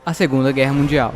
A Segunda Guerra Mundial.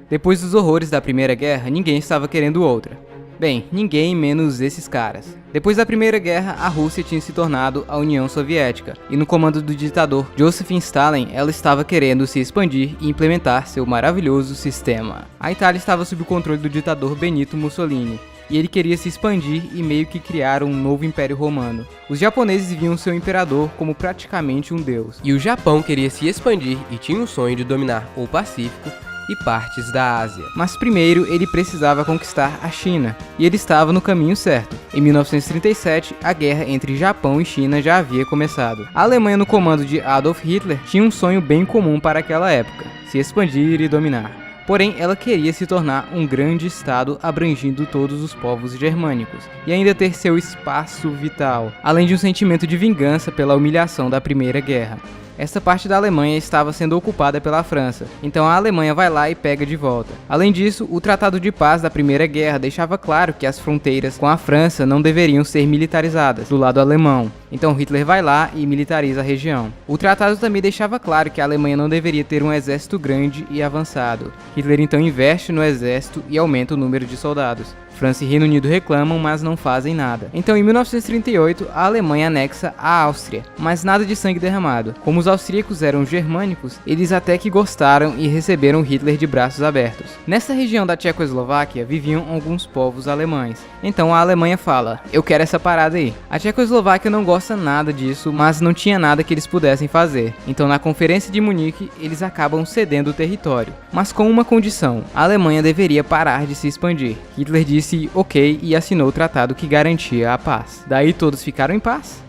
Depois dos horrores da Primeira Guerra, ninguém estava querendo outra. Bem, ninguém menos esses caras. Depois da Primeira Guerra, a Rússia tinha se tornado a União Soviética, e no comando do ditador Joseph Stalin, ela estava querendo se expandir e implementar seu maravilhoso sistema. A Itália estava sob o controle do ditador Benito Mussolini, e ele queria se expandir e meio que criar um novo Império Romano. Os japoneses viam seu imperador como praticamente um deus. E o Japão queria se expandir e tinha o sonho de dominar o Pacífico e partes da Ásia. Mas primeiro ele precisava conquistar a China, e ele estava no caminho certo. Em 1937, a guerra entre Japão e China já havia começado. A Alemanha, no comando de Adolf Hitler, tinha um sonho bem comum para aquela época: se expandir e dominar. Porém, ela queria se tornar um grande estado abrangindo todos os povos germânicos, e ainda ter seu espaço vital, além de um sentimento de vingança pela humilhação da Primeira Guerra. Essa parte da Alemanha estava sendo ocupada pela França, então a Alemanha vai lá e pega de volta. Além disso, o Tratado de Paz da Primeira Guerra deixava claro que as fronteiras com a França não deveriam ser militarizadas do lado alemão, então Hitler vai lá e militariza a região. O tratado também deixava claro que a Alemanha não deveria ter um exército grande e avançado. Hitler então investe no exército e aumenta o número de soldados. França e Reino Unido reclamam, mas não fazem nada. Então, em 1938, a Alemanha anexa a Áustria, mas nada de sangue derramado. Como os austríacos eram germânicos, eles até que gostaram e receberam Hitler de braços abertos. Nessa região da Tchecoslováquia viviam alguns povos alemães. Então a Alemanha fala: eu quero essa parada aí. A Tchecoslováquia não gosta nada disso, mas não tinha nada que eles pudessem fazer. Então, na Conferência de Munique, eles acabam cedendo o território, mas com uma condição: a Alemanha deveria parar de se expandir. Hitler disse ok e assinou o tratado que garantia a paz. Daí todos ficaram em paz?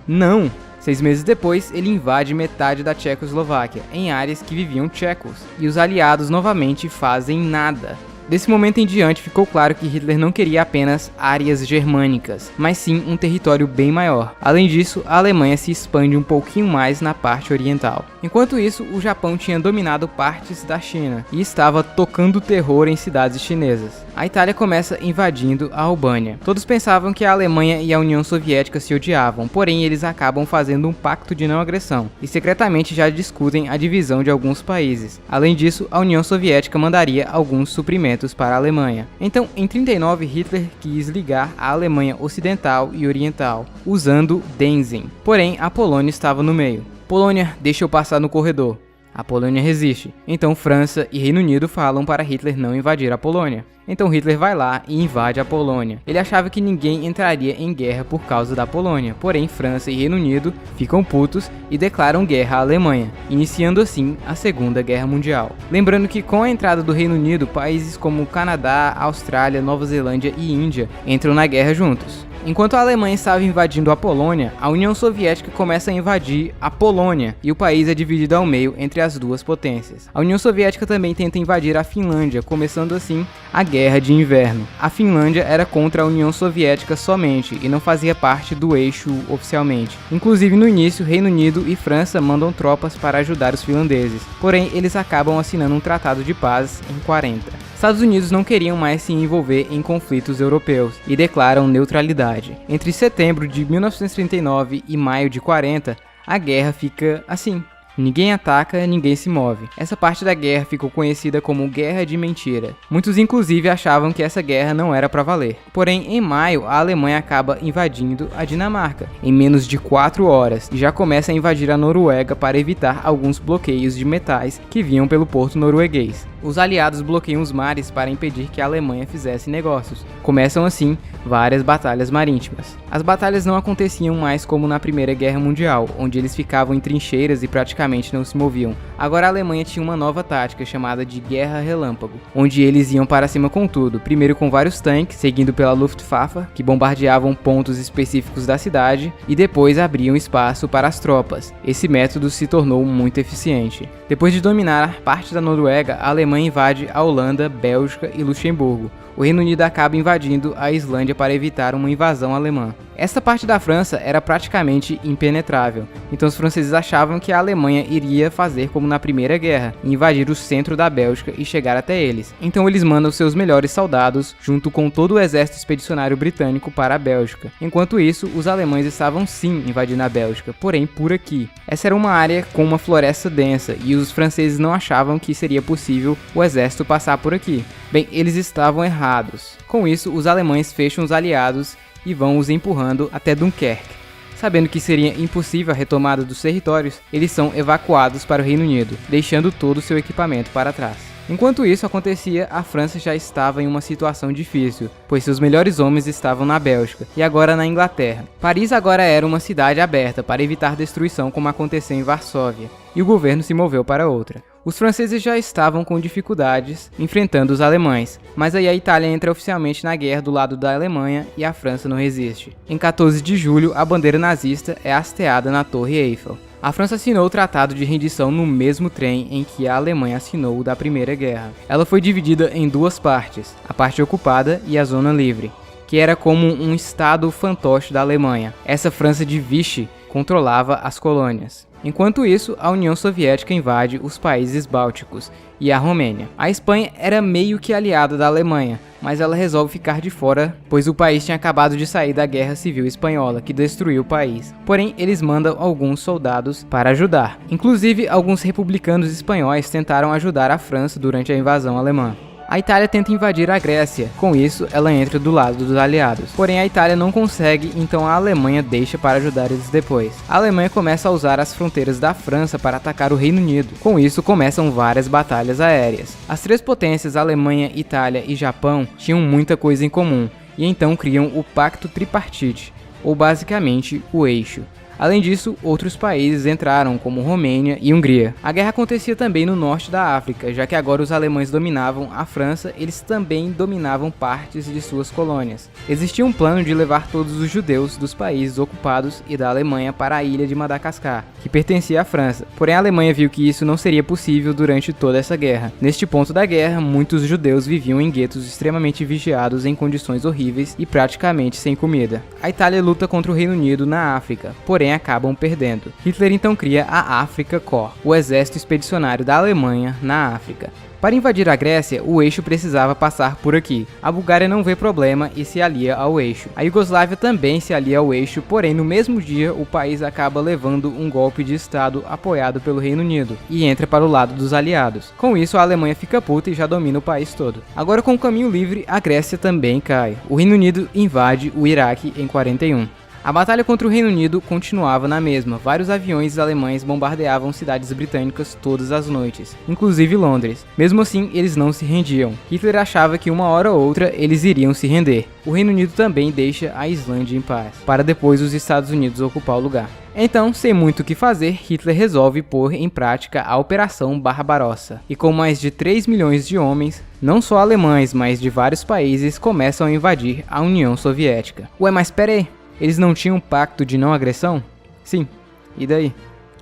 Não! 6 meses depois, ele invade metade da Tchecoslováquia, em áreas que viviam tchecos, e os aliados novamente fazem nada. Desse momento em diante, ficou claro que Hitler não queria apenas áreas germânicas, mas sim um território bem maior. Além disso, a Alemanha se expande um pouquinho mais na parte oriental. Enquanto isso, o Japão tinha dominado partes da China e estava tocando terror em cidades chinesas. A Itália começa invadindo a Albânia. Todos pensavam que a Alemanha e a União Soviética se odiavam, porém eles acabam fazendo um pacto de não agressão e secretamente já discutem a divisão de alguns países. Além disso, a União Soviética mandaria alguns suprimentos para a Alemanha. Então, em 39, Hitler quis ligar a Alemanha Ocidental e Oriental, usando Danzig. Porém, a Polônia estava no meio. Polônia, deixa eu passar no corredor. A Polônia resiste. Então França e Reino Unido falam para Hitler não invadir a Polônia. Então Hitler vai lá e invade a Polônia. Ele achava que ninguém entraria em guerra por causa da Polônia, porém França e Reino Unido ficam putos e declaram guerra à Alemanha, iniciando assim a Segunda Guerra Mundial. Lembrando que com a entrada do Reino Unido, países como Canadá, Austrália, Nova Zelândia e Índia entram na guerra juntos. Enquanto a Alemanha estava invadindo a Polônia, a União Soviética começa a invadir a Polônia e o país é dividido ao meio entre as duas potências. A União Soviética também tenta invadir a Finlândia, começando assim a Guerra de Inverno. A Finlândia era contra a União Soviética somente e não fazia parte do eixo oficialmente. Inclusive no início, Reino Unido e França mandam tropas para ajudar os finlandeses, porém eles acabam assinando um tratado de paz em 40. Estados Unidos não queriam mais se envolver em conflitos europeus e declaram neutralidade. Entre setembro de 1939 e maio de 40, a guerra fica assim. Ninguém ataca, ninguém se move. Essa parte da guerra ficou conhecida como Guerra de Mentira. Muitos inclusive achavam que essa guerra não era para valer. Porém, em maio, a Alemanha acaba invadindo a Dinamarca, em menos de 4 horas, e já começa a invadir a Noruega para evitar alguns bloqueios de metais que vinham pelo porto norueguês. Os aliados bloqueiam os mares para impedir que a Alemanha fizesse negócios. Começam assim várias batalhas marítimas. As batalhas não aconteciam mais como na Primeira Guerra Mundial, onde eles ficavam em trincheiras e praticamente não se moviam. Agora a Alemanha tinha uma nova tática chamada de Guerra Relâmpago, onde eles iam para cima com tudo, primeiro com vários tanques, seguindo pela Luftwaffe, que bombardeavam pontos específicos da cidade, e depois abriam espaço para as tropas. Esse método se tornou muito eficiente. Depois de dominar parte da Noruega, a Alemanha invade a Holanda, Bélgica e Luxemburgo. O Reino Unido acaba invadindo a Islândia para evitar uma invasão alemã. Essa parte da França era praticamente impenetrável, então os franceses achavam que a Alemanha iria fazer como na Primeira Guerra e invadir o centro da Bélgica e chegar até eles. Então eles mandam seus melhores soldados, junto com todo o exército expedicionário britânico, para a Bélgica. Enquanto isso, os alemães estavam sim invadindo a Bélgica, porém por aqui. Essa era uma área com uma floresta densa e os franceses não achavam que seria possível o exército passar por aqui. Bem, eles estavam errados. Com isso, os alemães fecham os aliados e vão os empurrando até Dunkerque. Sabendo que seria impossível a retomada dos territórios, eles são evacuados para o Reino Unido, deixando todo o seu equipamento para trás. Enquanto isso acontecia, a França já estava em uma situação difícil, pois seus melhores homens estavam na Bélgica e agora na Inglaterra. Paris agora era uma cidade aberta para evitar destruição como aconteceu em Varsóvia, e o governo se moveu para outra. Os franceses já estavam com dificuldades enfrentando os alemães, mas aí a Itália entra oficialmente na guerra do lado da Alemanha e a França não resiste. Em 14 de julho, a bandeira nazista é hasteada na Torre Eiffel. A França assinou o tratado de rendição no mesmo trem em que a Alemanha assinou o da Primeira Guerra. Ela foi dividida em duas partes, a parte ocupada e a zona livre, que era como um estado fantoche da Alemanha. Essa França de Vichy controlava as colônias. Enquanto isso, a União Soviética invade os países bálticos e a Romênia. A Espanha era meio que aliada da Alemanha, mas ela resolve ficar de fora, pois o país tinha acabado de sair da Guerra Civil Espanhola, que destruiu o país. Porém, eles mandam alguns soldados para ajudar. Inclusive, alguns republicanos espanhóis tentaram ajudar a França durante a invasão alemã. A Itália tenta invadir a Grécia, com isso ela entra do lado dos aliados. Porém a Itália não consegue, então a Alemanha deixa para ajudar eles depois. A Alemanha começa a usar as fronteiras da França para atacar o Reino Unido. Com isso começam várias batalhas aéreas. As três potências, Alemanha, Itália e Japão, tinham muita coisa em comum, e então criam o Pacto Tripartite, ou basicamente o Eixo. Além disso, outros países entraram, como Romênia e Hungria. A guerra acontecia também no norte da África, já que agora os alemães dominavam a França, eles também dominavam partes de suas colônias. Existia um plano de levar todos os judeus dos países ocupados e da Alemanha para a ilha de Madagascar, que pertencia à França. Porém, a Alemanha viu que isso não seria possível durante toda essa guerra. Neste ponto da guerra, muitos judeus viviam em guetos extremamente vigiados em condições horríveis e praticamente sem comida. A Itália luta contra o Reino Unido na África, porém acabam perdendo. Hitler então cria a Afrika Korps, o exército expedicionário da Alemanha na África. Para invadir a Grécia, o Eixo precisava passar por aqui. A Bulgária não vê problema e se alia ao Eixo. A Iugoslávia também se alia ao Eixo, porém no mesmo dia o país acaba levando um golpe de estado apoiado pelo Reino Unido e entra para o lado dos aliados. Com isso a Alemanha fica puta e já domina o país todo. Agora com o caminho livre, a Grécia também cai. O Reino Unido invade o Iraque em 41. A batalha contra o Reino Unido continuava na mesma. Vários aviões alemães bombardeavam cidades britânicas todas as noites, inclusive Londres. Mesmo assim, eles não se rendiam. Hitler achava que uma hora ou outra eles iriam se render. O Reino Unido também deixa a Islândia em paz, para depois os Estados Unidos ocupar o lugar. Então, sem muito o que fazer, Hitler resolve pôr em prática a Operação Barbarossa. E com mais de 3 milhões de homens, não só alemães, mas de vários países, começam a invadir a União Soviética. Ué, mas pera aí. Eles não tinham um pacto de não agressão? Sim. E daí?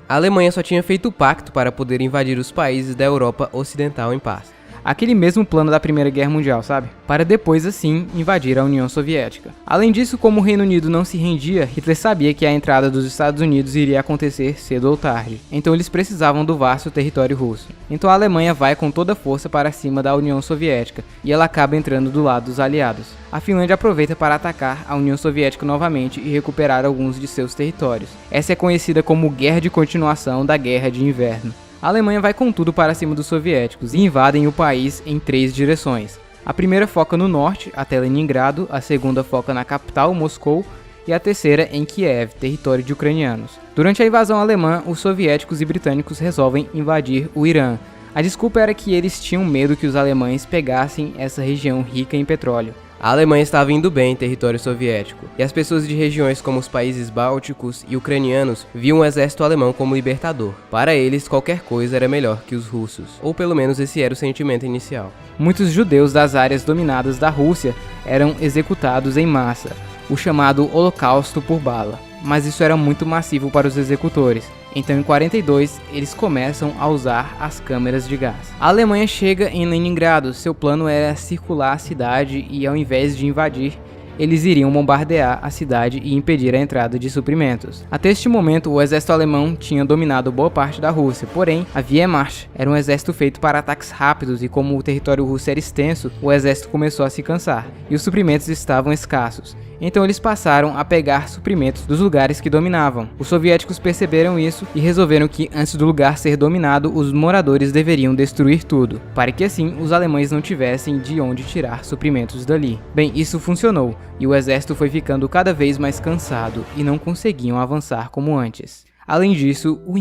A Alemanha só tinha feito o pacto para poder invadir os países da Europa Ocidental em paz. Aquele mesmo plano da Primeira Guerra Mundial, sabe? Para depois, assim, invadir a União Soviética. Além disso, como o Reino Unido não se rendia, Hitler sabia que a entrada dos Estados Unidos iria acontecer cedo ou tarde. Então eles precisavam do vasto território russo. Então a Alemanha vai com toda a força para cima da União Soviética, e ela acaba entrando do lado dos aliados. A Finlândia aproveita para atacar a União Soviética novamente e recuperar alguns de seus territórios. Essa é conhecida como Guerra de Continuação da Guerra de Inverno. A Alemanha vai com tudo para cima dos soviéticos e invadem o país em 3 direções. A primeira foca no norte, até Leningrado, a segunda foca na capital, Moscou, e a terceira em Kiev, território de ucranianos. Durante a invasão alemã, os soviéticos e britânicos resolvem invadir o Irã. A desculpa era que eles tinham medo que os alemães pegassem essa região rica em petróleo. A Alemanha estava indo bem em território soviético, e as pessoas de regiões como os países bálticos e ucranianos viam o exército alemão como libertador. Para eles, qualquer coisa era melhor que os russos, ou pelo menos esse era o sentimento inicial. Muitos judeus das áreas dominadas da Rússia eram executados em massa, o chamado Holocausto por bala. Mas isso era muito massivo para os executores. Então em 42 eles começam a usar as câmeras de gás. A Alemanha chega em Leningrado, seu plano era circular a cidade e ao invés de invadir, eles iriam bombardear a cidade e impedir a entrada de suprimentos. Até este momento, o exército alemão tinha dominado boa parte da Rússia, porém, a Wehrmacht era um exército feito para ataques rápidos e como o território russo era extenso, o exército começou a se cansar, e os suprimentos estavam escassos. Então eles passaram a pegar suprimentos dos lugares que dominavam. Os soviéticos perceberam isso e resolveram que, antes do lugar ser dominado, os moradores deveriam destruir tudo, para que assim os alemães não tivessem de onde tirar suprimentos dali. Bem, isso funcionou, e o exército foi ficando cada vez mais cansado e não conseguiam avançar como antes. Além disso, o